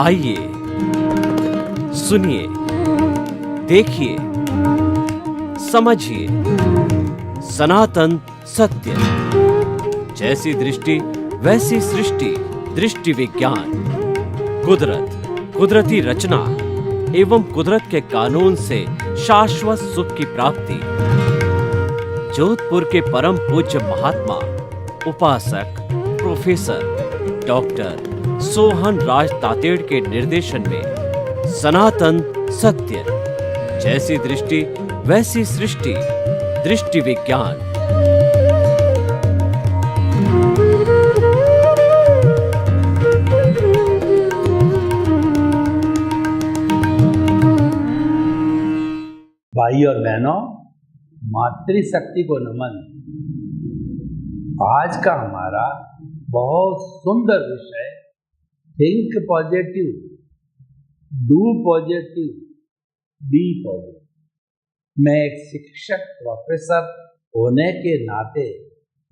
आइए, सुनिए, देखिए, समझिए सनातन सत्य। जैसी दृष्टि वैसी सृष्टि, दृष्टि विज्ञान। कुदरत, कुदरती रचना एवं कुदरत के कानून से शाश्वत सुख की प्राप्ति। जोधपुर के परम पूज्य महात्मा उपासक प्रोफेसर डॉक्टर सोहन राज तातेड़ के निर्देशन में सनातन सत्य। जैसी दृष्टि वैसी सृष्टि, दृष्टि विज्ञान। भाई और बहनों, मातृशक्ति को नमन। आज का हमारा बहुत सुंदर विषय think positive, do positive, be positive. मैं एक शिक्षक प्रोफेसर होने के नाते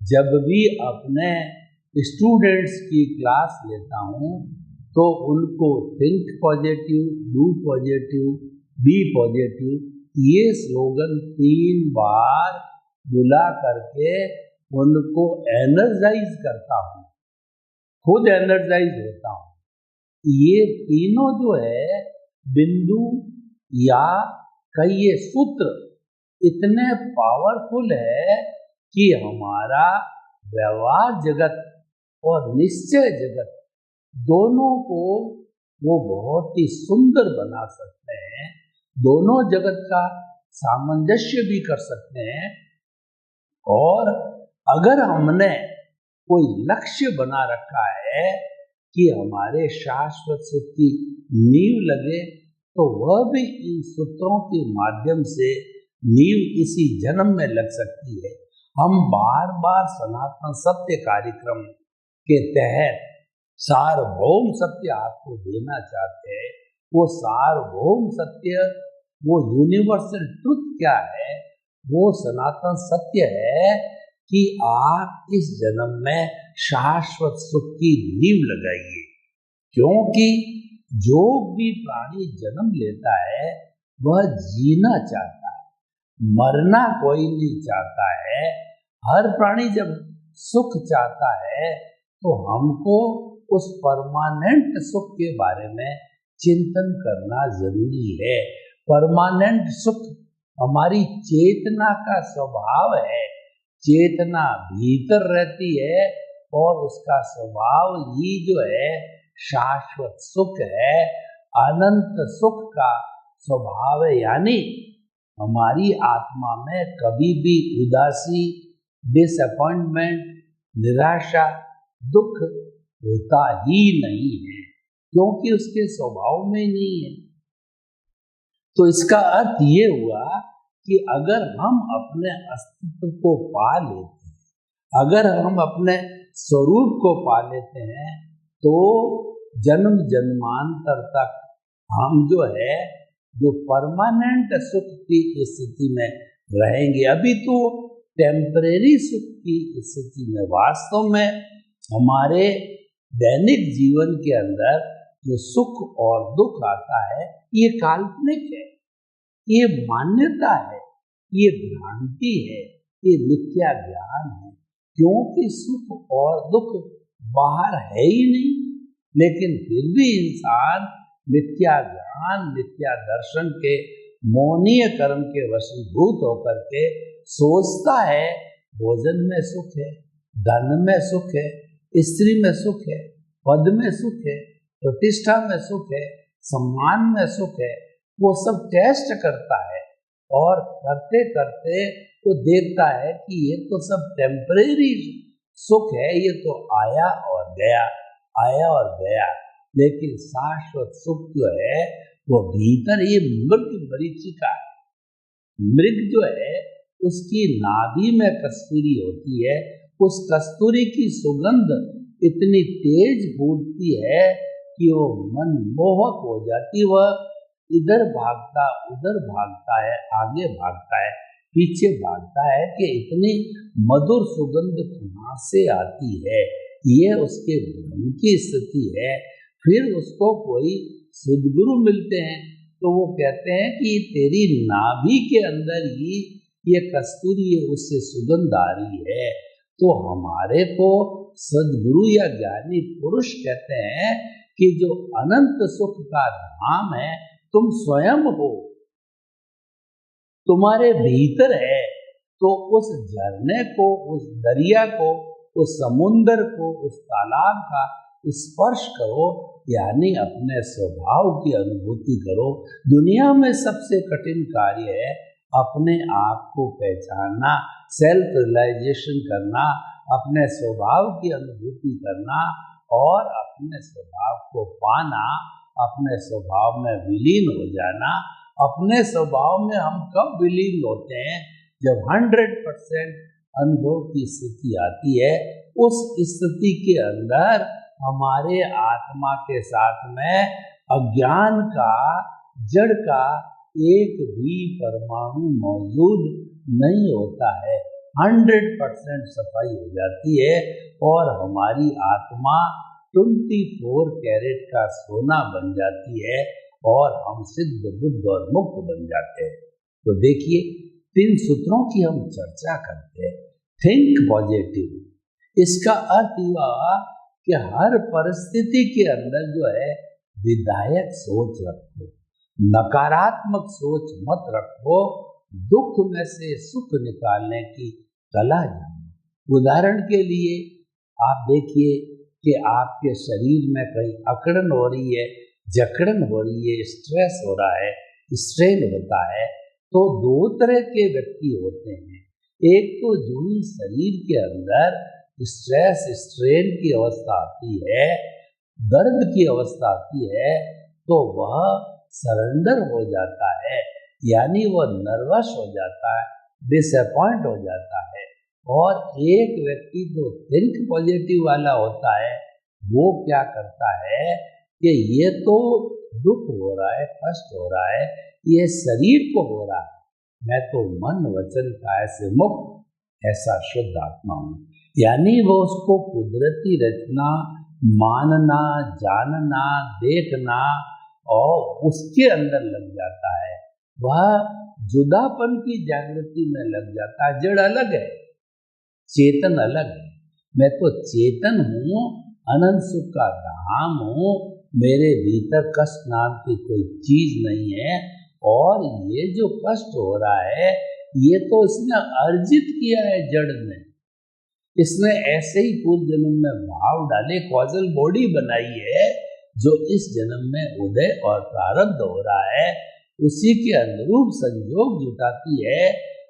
जब भी अपने स्टूडेंट्स की क्लास लेता हूँ तो उनको think positive, do positive, be positive ये स्लोगन 3 बार बुला करके उनको एनर्जाइज करता हूँ, खुद एनर्जाइज होता हूँ। ये तीनों जो है बिंदु या कहिए सूत्र इतने पावरफुल है कि हमारा व्यवहार जगत और निश्चय जगत दोनों को वो बहुत ही सुंदर बना सकते हैं। दोनों जगत का सामंजस्य भी कर सकते हैं। और अगर हमने कोई लक्ष्य बना रखा है कि हमारे शाश्वत सुख की नींव लगे तो वह भी इन सूत्रों के माध्यम से नींव इसी जन्म में लग सकती है। हम बार बार सनातन सत्य कार्यक्रम के तहत सार्वभौम सत्य आपको देना चाहते हैं। वो सार्वभौम सत्य, वो यूनिवर्सल ट्रुथ क्या है? वो सनातन सत्य है कि आप इस जन्म में शाश्वत सुख की नींव लगाइए। क्योंकि जो भी प्राणी जन्म लेता है वह जीना चाहता है, मरना कोई नहीं चाहता है। हर प्राणी जब सुख चाहता है तो हमको उस परमानेंट सुख के बारे में चिंतन करना जरूरी है। परमानेंट सुख हमारी चेतना का स्वभाव है। चेतना भीतर रहती है और उसका स्वभाव ही जो है शाश्वत सुख है, अनंत सुख का स्वभाव है। यानी हमारी आत्मा में कभी भी उदासी, डिसअपॉइंटमेंट, निराशा, दुख होता ही नहीं है, क्योंकि उसके स्वभाव में नहीं है। तो इसका अर्थ ये हुआ कि अगर हम अपने अस्तित्व को पा लेते हैं, अगर हम अपने स्वरूप को पा लेते हैं तो जन्म जन्मांतर तक हम जो है जो परमानेंट सुख की स्थिति में रहेंगे। अभी तो टेम्परेरी सुख की स्थिति में, वास्तव में हमारे दैनिक जीवन के अंदर जो सुख और दुख आता है ये काल्पनिक है, ये मान्यता है, ये भ्रांति है, ये मिथ्या ज्ञान है। क्योंकि सुख और दुख बाहर है ही नहीं, लेकिन फिर भी इंसान मिथ्या ज्ञान, मिथ्या दर्शन के मोहनीय कर्म के वशीभूत होकर के सोचता है भोजन में सुख है, धन में सुख है, स्त्री में सुख है, पद में सुख है, प्रतिष्ठा में सुख है, सम्मान में सुख है। वो सब टेस्ट करता है और करते करते वो देखता है कि ये तो सब टेम्परेरी सुख है, ये तो आया और गया, आया और गया। लेकिन शाश्वत सुख जो है वो भीतर, ये मृग मरीचिका है। मृग जो है उसकी नाभि में कस्तूरी होती है। उस कस्तूरी की सुगंध इतनी तेज फूटती है कि वो मनमोहक हो जाती। वह इधर भागता, उधर भागता है, आगे भागता है, पीछे भागता है कि इतनी मधुर सुगंध कहाँ से आती है। ये उसके भ्रम की स्थिति है। फिर उसको कोई सद्गुरु मिलते हैं तो वो कहते हैं कि तेरी नाभि के अंदर ही ये कस्तूरी है, उससे सुगंध आ रही है। तो हमारे को सद्गुरु या ज्ञानी पुरुष कहते हैं कि जो अनंत सुख का धाम है तुम स्वयं हो, तुम्हारे भीतर है। तो उस झरने को, उस दरिया को, उस समुंदर को, उस तालाब का स्पर्श करो, यानी अपने स्वभाव की अनुभूति करो। दुनिया में सबसे कठिन कार्य है अपने आप को पहचानना, सेल्फ रियलाइजेशन करना, अपने स्वभाव की अनुभूति करना और अपने स्वभाव को पाना, अपने स्वभाव में विलीन हो जाना। अपने स्वभाव में हम कब विलीन होते हैं? जब 100% अनुभव की स्थिति आती है। उस स्थिति के अंदर हमारे आत्मा के साथ में अज्ञान का, जड़ का एक भी परमाणु मौजूद नहीं होता है। 100% सफाई हो जाती है और हमारी आत्मा 24 कैरेट का सोना बन जाती है और हम सिद्ध, बुद्ध और मुक्त बन जाते हैं। तो देखिए, 3 सूत्रों की हम चर्चा करते हैं। थिंक पॉजिटिव, इसका अर्थ हुआ कि हर परिस्थिति के अंदर जो है विधायक सोच रखो, नकारात्मक सोच मत रखो, दुख में से सुख निकालने की कला जानो। उदाहरण के लिए आप देखिए कि आपके शरीर में कहीं अकड़न हो रही है, जकड़न हो रही है, स्ट्रेस हो रहा है, स्ट्रेन होता है। तो 2 तरह के व्यक्ति होते हैं। एक तो जो ही शरीर के अंदर स्ट्रेस, स्ट्रेन की अवस्था आती है, दर्द की अवस्था आती है, तो वह सरेंडर हो जाता है, यानी वह नर्वस हो जाता है, डिसअपॉइंट हो जाता है। और एक व्यक्ति जो थिंक पॉजिटिव वाला होता है, वो क्या करता है कि ये तो दुख हो रहा है, कष्ट हो रहा है, ये शरीर को हो रहा है, मैं तो मन वचन काया से मुक्त ऐसा शुद्ध आत्मा हूँ। यानी वो उसको कुदरती रचना मानना, जानना, देखना और उसके अंदर लग जाता है। वह जुदापन की जागृति में लग जाता है। जड़ अलग है, चेतन अलग है। मैं तो चेतन हूँ, अनंत सुख का धाम हूँ, मेरे भीतर कष्ट नाम की कोई चीज नहीं है। और ये जो कष्ट हो रहा है, ये तो इसने अर्जित किया है जड़ ने। इसने ऐसे ही पूर्व जन्म में भाव डाले, कॉजल बॉडी बनाई है, जो इस जन्म में उदय और प्रारब्ध हो रहा है, उसी के अनुरूप संयोग जुटाती है।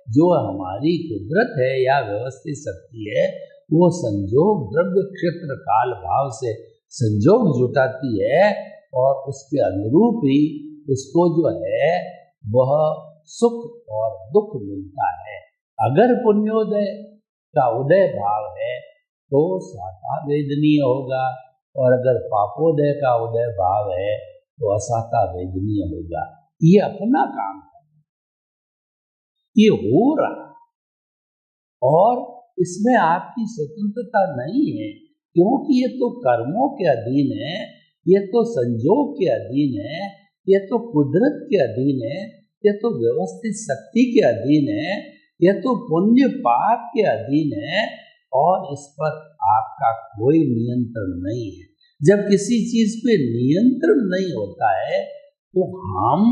जो हमारी कुदरत है या व्यवस्थित शक्ति है, वो संयोग द्रव्य क्षेत्र काल भाव से संयोग जुटाती है और उसके अनुरूप ही उसको जो है वह सुख और दुख मिलता है। अगर पुण्योदय का उदय भाव है तो साता वेदनीय होगा, और अगर पापोदय का उदय भाव है तो असाता वेदनीय होगा। ये अपना काम है, ये हो रहा है और इसमें आपकी स्वतंत्रता नहीं है, क्योंकि ये तो कर्मों के अधीन है, ये तो संयोग के अधीन है, ये तो कुदरत के अधीन है, ये तो व्यवस्थित शक्ति के अधीन है, ये तो पुण्य पाप के अधीन है और इस पर आपका कोई नियंत्रण नहीं है। जब किसी चीज पे नियंत्रण नहीं होता है तो हम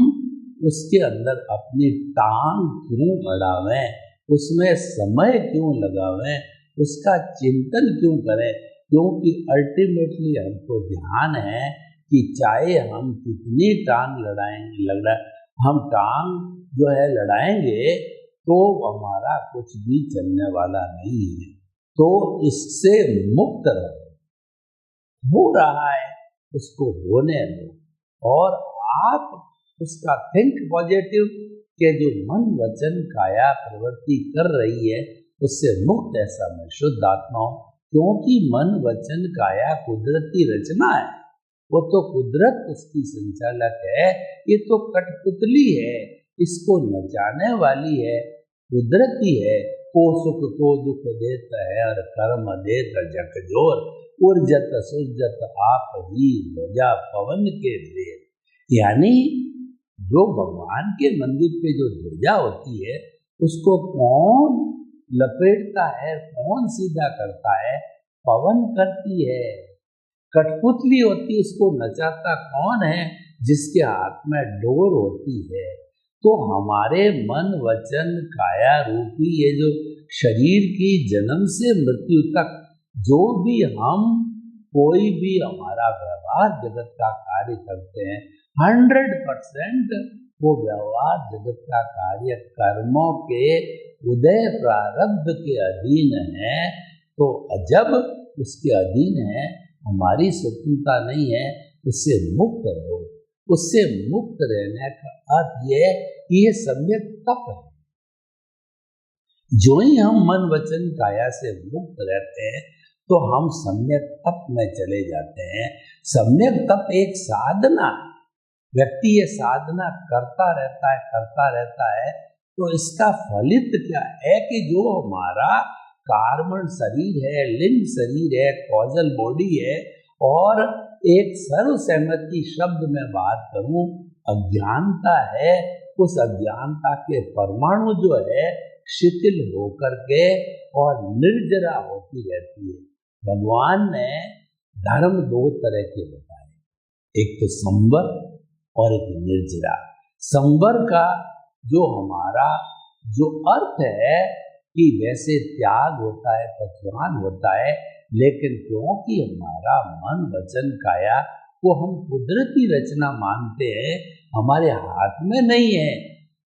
उसके अंदर अपनी टांग क्यों अड़ावें, उसमें समय क्यों लगावें, उसका चिंतन क्यों करें? क्योंकि अल्टीमेटली हमको ध्यान है कि चाहे हम कितनी टांग लड़ाएंगे, हम टांग जो है लड़ाएंगे तो हमारा कुछ भी चलने वाला नहीं है। तो इससे मुक्त रहो, हो रहा है उसको होने दो और आप उसका थिंक पॉजिटिव के जो मन वचन काया प्रवृत्ति कर रही है उससे मुक्त ऐसा मैं शुद्ध आत्मा हूँ। क्योंकि मन वचन काया कुदरती रचना है, वो तो कुदरत उसकी संचालक है, ये तो कठपुतली है, इसको नचाने वाली है, कुदरती है। को सुख को दुख देता है और कर्म देता झकझोर, ऊर्जत सुरजत आप ही ध्वजा पवन के वेद। यानी जो भगवान के मंदिर पे जो ध्वजा होती है उसको कौन लपेटता है, कौन सीधा करता है? पवन करती है। कठपुतली होती है, उसको नचाता कौन है? जिसके हाथ में डोर होती है। तो हमारे मन वचन काया रूपी ये जो शरीर की जन्म से मृत्यु तक जो भी हम कोई भी हमारा व्यवहार जगत का कार्य करते हैं 100% वो व्यवहार जगत का कार्य कर्मों के उदय प्रारब्ध के अधीन है। तो जब उसके अधीन है, हमारी स्वतंत्रता नहीं है, उससे मुक्त रहो। उससे मुक्त रहने का अर्थ ये कि ये सम्यक तप है। जो ही हम मन वचन काया से मुक्त रहते हैं तो हम सम्यक तप में चले जाते हैं। सम्यक तप एक साधना, व्यक्ति ये साधना करता रहता है तो इसका फलित क्या है कि जो हमारा कार्बन शरीर है, लिंग शरीर है, कॉजल बॉडी है, और एक सर्व सहमति शब्द में बात करूं अज्ञानता है, उस अज्ञानता के परमाणु जो है शिथिल होकर के और निर्जरा होती रहती है। भगवान ने धर्म दो तरह के बताए, एक तो संवर और एक निर्जरा। संवर का जो हमारा जो अर्थ है कि वैसे त्याग होता है, पचवान होता है, लेकिन क्योंकि हमारा मन वचन काया को हम कुदरती रचना मानते हैं, हमारे हाथ में नहीं है,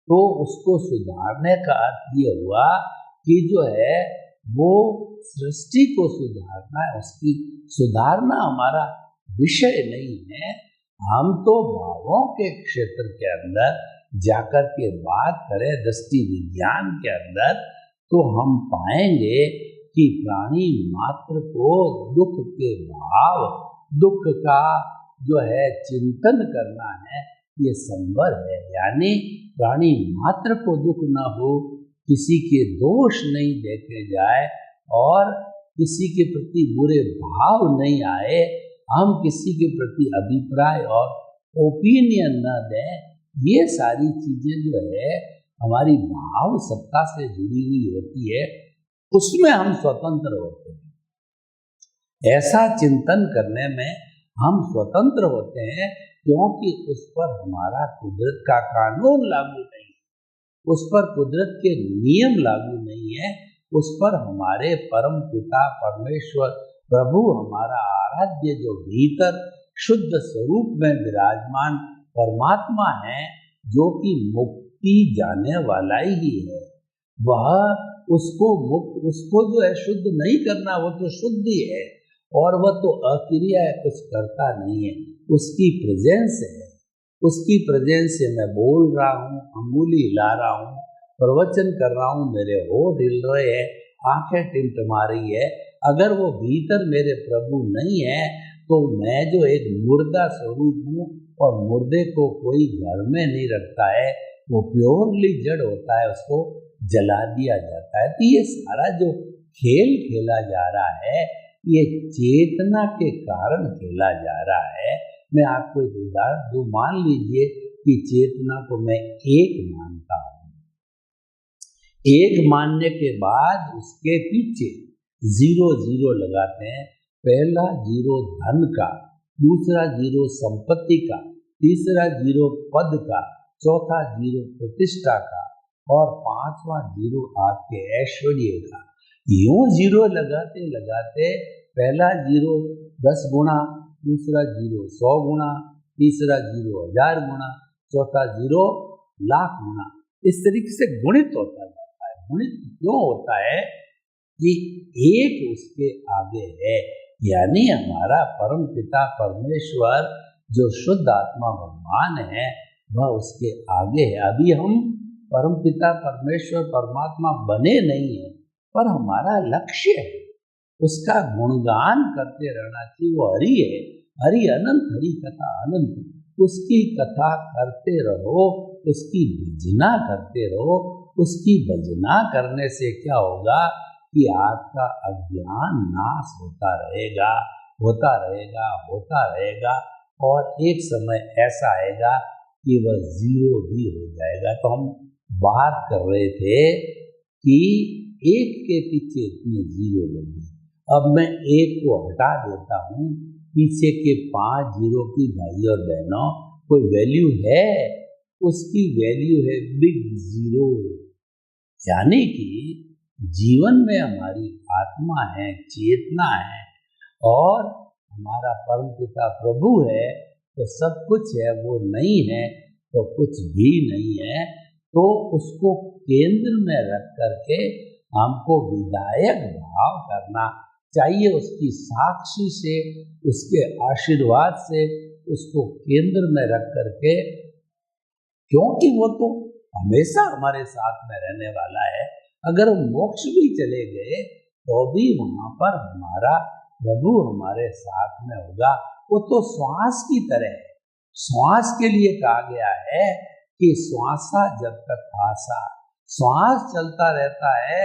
तो उसको सुधारने का अर्थ ये हुआ कि जो है वो सृष्टि को सुधारना है, उसकी सुधारना हमारा विषय नहीं है। हम तो भावों के क्षेत्र के अंदर जाकर के बात करें दृष्टि विज्ञान के अंदर, तो हम पाएंगे कि प्राणी मात्र को दुख के भाव, दुख का जो है चिंतन करना है, ये संभव है। यानी प्राणी मात्र को दुख न हो, किसी के दोष नहीं देखे जाए और किसी के प्रति बुरे भाव नहीं आए, हम किसी के प्रति अभिप्राय और ओपिनियन न दें, ये सारी चीजें जो है हमारी भाव सत्ता से जुड़ी हुई होती है, उसमें हम स्वतंत्र होते हैं। ऐसा चिंतन करने में हम स्वतंत्र होते हैं क्योंकि उस पर हमारा कुदरत का कानून लागू नहीं है, उस पर कुदरत के नियम लागू नहीं है, उस पर हमारे परम पिता परमेश्वर प्रभु हमारा आराध्य जो भीतर शुद्ध स्वरूप में विराजमान परमात्मा है, जो कि मुक्ति जाने वाला ही है, वह उसको जो है शुद्ध नहीं करना, वो तो शुद्ध ही है और वह तो अक्रिया है, कुछ करता नहीं है, उसकी प्रेजेंस है। उसकी प्रेजेंस से मैं बोल रहा हूँ, अंगुली हिला रहा हूँ, प्रवचन कर रहा हूँ, मेरे होठ हिल रहे हैं, आंखें टिमटिमा रही है। अगर वो भीतर मेरे प्रभु नहीं है तो मैं जो एक मुर्दा स्वरूप हूँ, और मुर्दे को कोई घर में नहीं रखता है, वो प्योरली जड़ होता है, उसको जला दिया जाता है। तो ये सारा जो खेल खेला जा रहा है, ये चेतना के कारण खेला जा रहा है। मैं आपको एक उदाहरण दूं, मान लीजिए कि चेतना को मैं एक मानता हूँ, एक मानने के बाद उसके पीछे 0 0 लगाते हैं। पहला 0 धन का, दूसरा 0 संपत्ति का, तीसरा 0 पद का, चौथा 0 प्रतिष्ठा का, और पांचवा 0 आपके ऐश्वर्य का। यूं 0 लगाते लगाते पहला 0 10 गुना, दूसरा 0 100 गुना, तीसरा 0 1000 गुना, चौथा 0 लाख गुना, इस तरीके से गुणित होता जाता है। गुणित क्यों होता है कि एक उसके आगे है, यानी हमारा परम पिता परमेश्वर जो शुद्ध आत्मा भगवान है, वह उसके आगे है। अभी हम परम पिता परमेश्वर परमात्मा बने नहीं है, पर हमारा लक्ष्य है उसका गुणगान करते रहना चाहिए। वो हरि है, हरि अनंत, हरि कथा अनंत, उसकी कथा करते रहो, उसकी भजना करते रहो। उसकी भजना करने से क्या होगा कि आपका अज्ञान नाश होता रहेगा, होता रहेगा, होता रहेगा, और एक समय ऐसा आएगा कि वह जीरो भी हो जाएगा। तो हम बात कर रहे थे कि एक के पीछे इतने जीरो लगे, अब मैं एक को हटा देता हूँ, पीछे के 5 जीरो की भाई और बहनों कोई वैल्यू है? उसकी वैल्यू है बिग जीरो। यानी कि जीवन में हमारी आत्मा है, चेतना है, और हमारा परमपिता प्रभु है, तो सब कुछ है, वो नहीं है तो कुछ भी नहीं है। तो उसको केंद्र में रख करके हमको विधायक भाव करना चाहिए, उसकी साक्षी से, उसके आशीर्वाद से उसको केंद्र में रख करके, क्योंकि वो तो हमेशा हमारे साथ में रहने वाला है। अगर मोक्ष भी चले गए तो भी वहां पर हमारा प्रभु हमारे साथ में होगा। वो तो श्वास की तरह है। श्वास के लिए कहा गया है कि श्वासा जब तक आसा, श्वास चलता रहता है,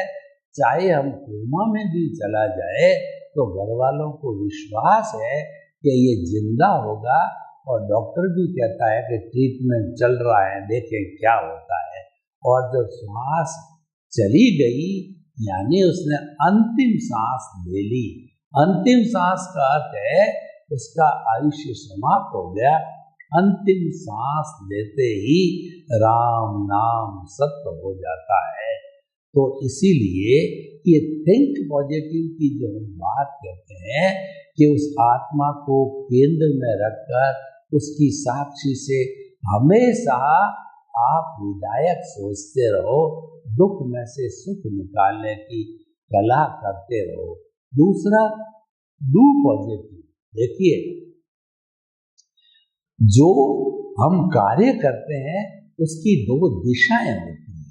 चाहे हम कोमा में भी चला जाए तो घर वालों को विश्वास है कि ये जिंदा होगा, और डॉक्टर भी कहता है कि ट्रीटमेंट चल रहा है, देखें क्या होता है। और जब श्वास चली गई यानी उसने अंतिम सांस ले ली। अंतिम सांस का अर्थ है उसका आयुष्य समाप्त हो गया। अंतिम सांस लेते ही राम नाम सत्य हो जाता है। तो इसीलिए ये थिंक पॉजिटिव की जो हम बात करते हैं कि उस आत्मा को केंद्र में रखकर उसकी साक्षी से हमेशा आप विधायक सोचते रहो, दुख में से सुख निकालने की कला करते रहो। दूसरा, डू पॉजिटिव। देखिए, जो हम कार्य करते हैं उसकी 2 दिशाएं होती हैं।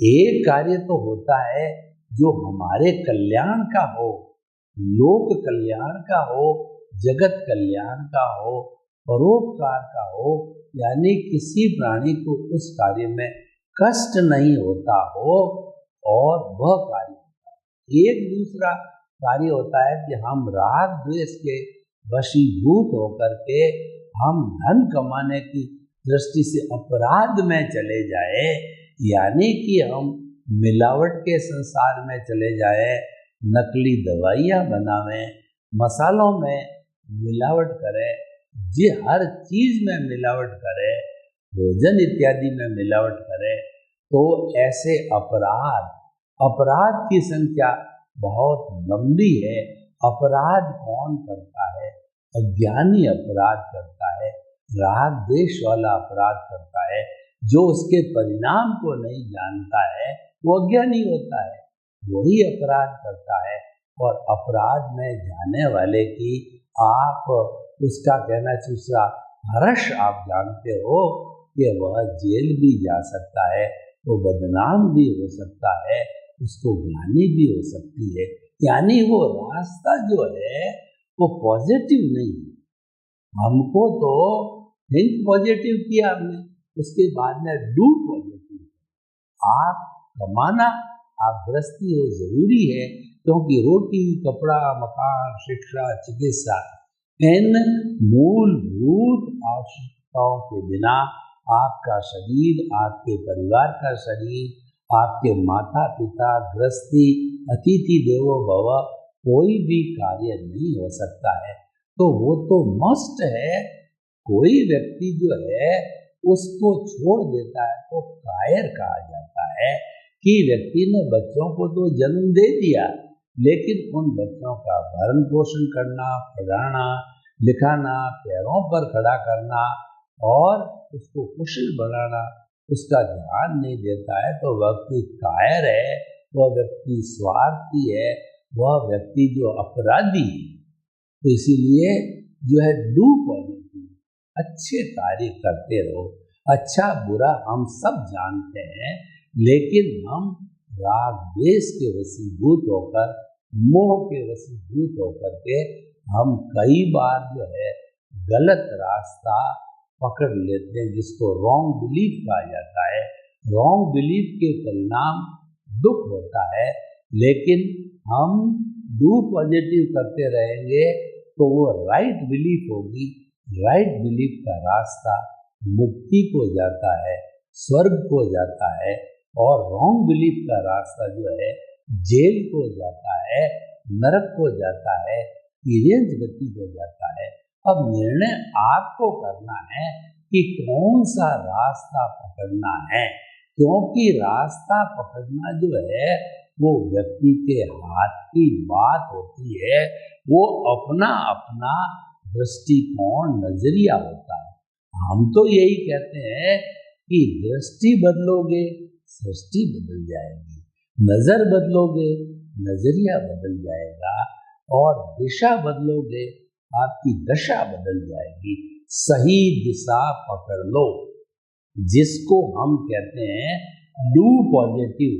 एक कार्य तो होता है जो हमारे कल्याण का हो, लोक कल्याण का हो, जगत कल्याण का हो, परोपकार का हो, यानी किसी प्राणी को उस कार्य में कष्ट नहीं होता हो, और वह कार्य होता है। एक दूसरा कार्य होता है कि हम राग द्वेष के वशीभूत होकर के हम धन कमाने की दृष्टि से अपराध में चले जाए, यानी कि हम मिलावट के संसार में चले जाए, नकली दवाइयाँ बनावें, मसालों में मिलावट करें, जी हर चीज में मिलावट करे, भोजन इत्यादि में मिलावट करे, तो ऐसे अपराध की संख्या बहुत लंबी है। अपराध कौन करता है? अज्ञानी अपराध करता है, राग द्वेष वाला अपराध करता है। जो उसके परिणाम को नहीं जानता है वो अज्ञानी होता है, वही अपराध करता है। और अपराध में जाने वाले की आप उसका कहना दूसरा हर्ष आप जानते हो कि वह जेल भी जा सकता है, वो बदनाम भी हो सकता है, उसको ग्लानि भी हो सकती है। यानी वो रास्ता जो है वो पॉजिटिव नहीं है। हमको तो थिंक पॉजिटिव किया हमने, उसके बाद में डू पॉजिटिव। आप कमाना, आप गृहस्थी हो जरूरी है, क्योंकि रोटी, कपड़ा, मकान, शिक्षा, चिकित्सा, इन मूलभूत आवश्यकताओं के बिना आपका शरीर, आपके परिवार का शरीर, आपके माता पिता, गृहस्थी, अतिथि देवो भव, कोई भी कार्य नहीं हो सकता है। तो वो तो मस्ट है। कोई व्यक्ति जो है उसको छोड़ देता है तो कायर कहा जाता है कि व्यक्ति ने बच्चों को तो जन्म दे दिया, लेकिन उन बच्चों का भरण पोषण करना, पढ़ाना, लिखाना, पैरों पर खड़ा करना और उसको कुशल बनाना, उसका ध्यान नहीं देता है, तो व्यक्ति कायर है, वह व्यक्ति स्वार्थी है, वह व्यक्ति जो अपराधी है। तो इसीलिए जो है डू पॉजिटिव, अच्छे कार्य करते रहो। अच्छा बुरा हम सब जानते हैं, लेकिन हम राग द्वेष के वशीभूत होकर, मोह के वशीभूत होकर के हम कई बार जो है गलत रास्ता पकड़ लेते हैं, जिसको रॉन्ग बिलीफ कहा जाता है। रॉन्ग बिलीफ के परिणाम दुख होता है, लेकिन हम डू पॉजिटिव करते रहेंगे तो वो राइट बिलीफ होगी। राइट बिलीफ का रास्ता मुक्ति को जाता है, स्वर्ग को जाता है, और रॉन्ग बिलीफ का रास्ता जो है जेल को जाता है, नरक को जाता है, तिर्यंच गति को जाता है। अब निर्णय आपको करना है कि कौन सा रास्ता पकड़ना है, क्योंकि रास्ता पकड़ना जो है वो व्यक्ति के हाथ की बात होती है। वो अपना अपना दृष्टिकोण, नजरिया होता है। हम तो यही कहते हैं कि दृष्टि बदलोगे सृष्टि बदल जाएगी, नजर बदलोगे नजरिया बदल जाएगा, और दिशा बदलोगे आपकी दशा बदल जाएगी। सही दिशा पकड़ लो, जिसको हम कहते हैं डू पॉजिटिव,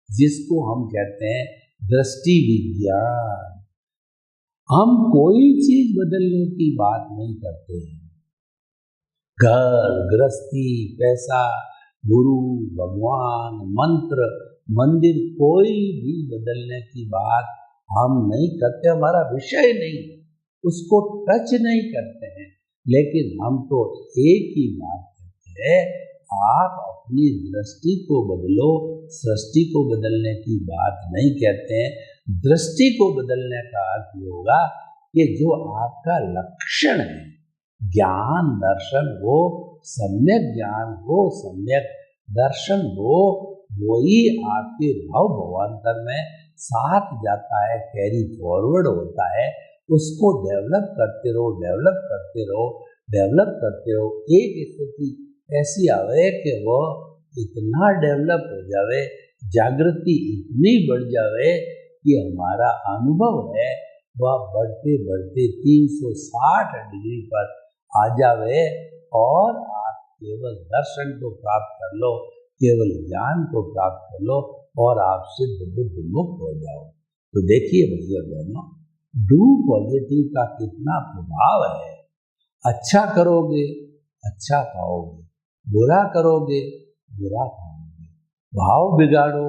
जिसको हम कहते हैं दृष्टि विज्ञान। हम कोई चीज बदलने की बात नहीं करते हैं। घर गृहस्थी, पैसा, गुरु, भगवान, मंत्र, मंदिर, कोई भी बदलने की बात हम नहीं करते। हमारा विषय नहीं, उसको टच नहीं करते हैं। लेकिन हम तो एक ही बात करते हैं, आप अपनी दृष्टि को बदलो, सृष्टि को बदलने की बात नहीं कहते हैं। दृष्टि को बदलने का अर्थ ये होगा कि जो आपका लक्षण है, ज्ञान दर्शन हो, सम्यक ज्ञान हो, सम्यक दर्शन हो, वही आपके भव भवांतर में साथ जाता है, कैरी फॉरवर्ड होता है। उसको डेवलप करते रहो, डेवलप करते रहो, डेवलप करते रहो। एक स्थिति ऐसी आवे कि वो इतना डेवलप हो जावे, जागृति इतनी बढ़ जावे कि हमारा अनुभव है वह बढ़ते बढ़ते 360 डिग्री पर आ जावे, और आप केवल दर्शन को प्राप्त कर लो, केवल ज्ञान को प्राप्त कर लो, और आप सिद्ध बुद्ध मुक्त हो जाओ। तो देखिए भैया बहनों, डू पॉजिटिव का कितना प्रभाव है। अच्छा करोगे अच्छा पाओगे, बुरा करोगे बुरा पाओगे। भाव बिगाड़ो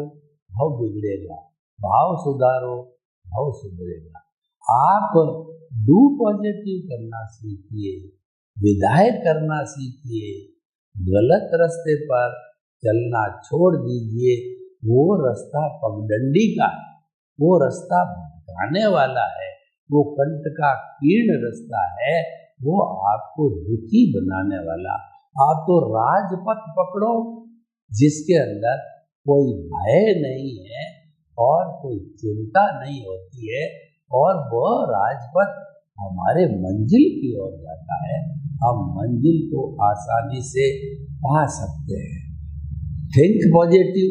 भाव बिगड़ेगा, भाव सुधारो भाव सुधरेगा। आप डू पॉजिटिव करना सीखिए, विदाई करना सीखिए, गलत रास्ते पर चलना छोड़ दीजिए। वो रास्ता पगडंडी का है, वो रास्ता भटकाने वाला है, वो कंट का कीर्ण रास्ता है, वो आपको दुखी बनाने वाला। आप तो राजपथ पकड़ो जिसके अंदर कोई भय नहीं है और कोई चिंता नहीं होती है, और वह राजपथ हमारे मंजिल की ओर जाता है। हम मंजिल को आसानी से पा सकते हैं। थिंक पॉजिटिव,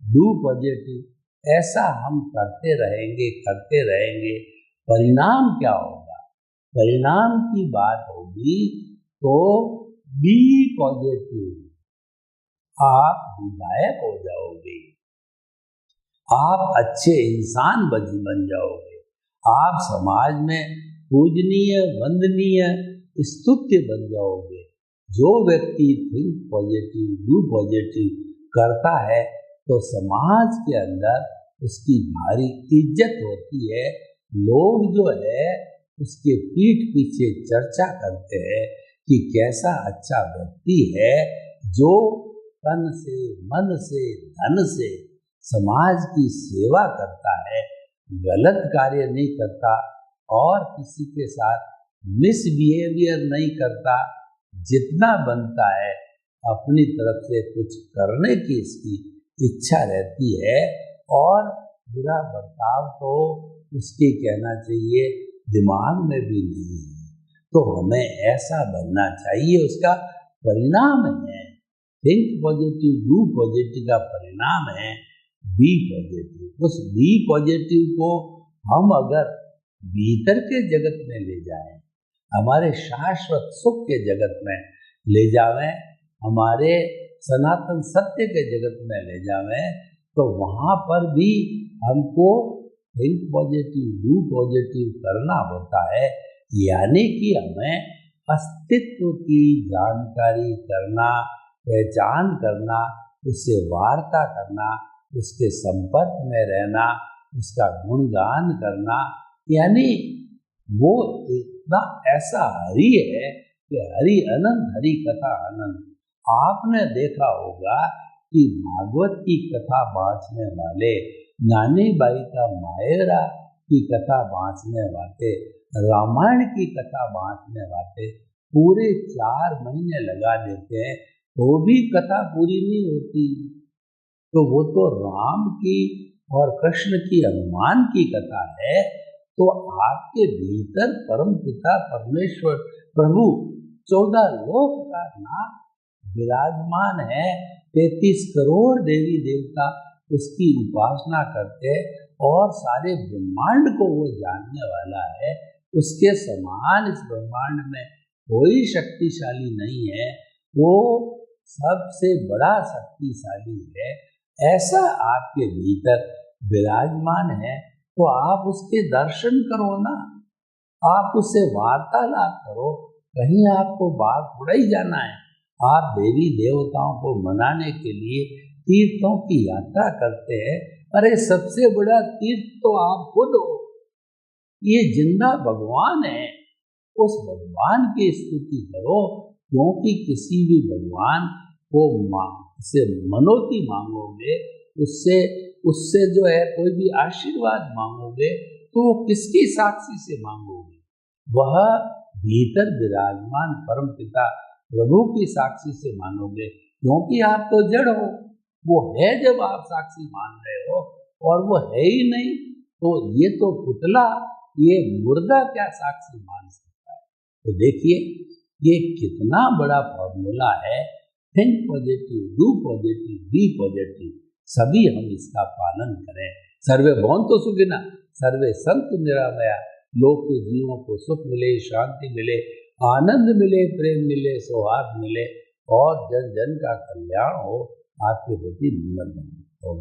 डू पॉजिटिव, ऐसा हम करते रहेंगे। परिणाम क्या होगा? परिणाम की बात होगी तो बी पॉजिटिव, आप विधायक हो जाओगे, आप अच्छे इंसान बन जाओगे, आप समाज में पूजनीय, वंदनीय, स्तुत्य बन जाओगे। जो व्यक्ति थिंक पॉजिटिव, डू पॉजिटिव करता है तो समाज के अंदर उसकी भारी इज्जत होती है। लोग जो है उसके पीठ पीछे चर्चा करते हैं कि कैसा अच्छा व्यक्ति है जो तन से, मन से, धन से समाज की सेवा करता है, गलत कार्य नहीं करता और किसी के साथ मिसबिहेवियर नहीं करता। जितना बनता है अपनी तरफ से कुछ करने की इसकी इच्छा रहती है, और बुरा बर्ताव तो उसके कहना चाहिए दिमाग में भी नहीं है। तो हमें ऐसा बनना चाहिए। उसका परिणाम है थिंक पॉजिटिव, डू पॉजिटिव का परिणाम है बी पॉजिटिव। उस बी पॉजिटिव को हम अगर भीतर के जगत में ले जाएं, हमारे शाश्वत सुख के जगत में ले जावें, हमारे सनातन सत्य के जगत में ले जावें, तो वहाँ पर भी हमको थिंक पॉजिटिव, डू पॉजिटिव करना होता है। यानी कि हमें अस्तित्व की जानकारी करना, पहचान करना, उससे वार्ता करना, उसके संपर्क में रहना, उसका गुणगान करना, यानी वो इतना ऐसा हरि है कि हरि अनंत, हरि कथा अनंत। आपने देखा होगा कि भागवत की कथा बाँचने वाले, नानी बाई का मायरा की कथा बाँचने वाले, रामायण की कथा बाँचने वाले पूरे 4 महीने लगा देते हैं, वो भी कथा पूरी नहीं होती। तो वो तो राम की और कृष्ण की हनुमान की कथा है। तो आपके भीतर परम पिता परमेश्वर प्रभु 14 लोक का नाथ विराजमान है। 33 करोड़ देवी देवता उसकी उपासना करते हैं और सारे ब्रह्मांड को वो जानने वाला है। उसके समान इस ब्रह्मांड में कोई शक्तिशाली नहीं है, वो सबसे बड़ा शक्तिशाली है। ऐसा आपके भीतर विराजमान है, तो आप उसके दर्शन करो ना, आप उससे वार्तालाप करो। कहीं आपको बाहर थोड़ा ही जाना है। आप देवी देवताओं को मनाने के लिए तीर्थों की यात्रा करते हैं। अरे सबसे बड़ा तीर्थ तो आप खुद हो। ये जिंदा भगवान है, उस भगवान की स्तुति करो, क्योंकि किसी भी भगवान को से मनोती मांगोगे, उससे जो है कोई भी आशीर्वाद मांगोगे, तो वो किसकी साक्षी से मांगोगे? वह भीतर विराजमान परम पिता प्रभु की साक्षी से मानोगे, क्योंकि आप तो जड़ हो। वो है जब आप साक्षी मान रहे हो, और वो है ही नहीं, तो ये तो पुतला, ये मुर्दा क्या साक्षी मान सकता है? तो देखिए ये कितना बड़ा फॉर्मूला है। Think positive, do positive, be positive. सभी हम इसका पालन करें। सर्वे भवन्तु सुखिनः, सर्वे सन्तु निरामया। लोक के जीवों को सुख मिले, शांति मिले, आनंद मिले, प्रेम मिले, सौहार्द मिले और जन जन का कल्याण हो। आपके प्रति नम्र ओम।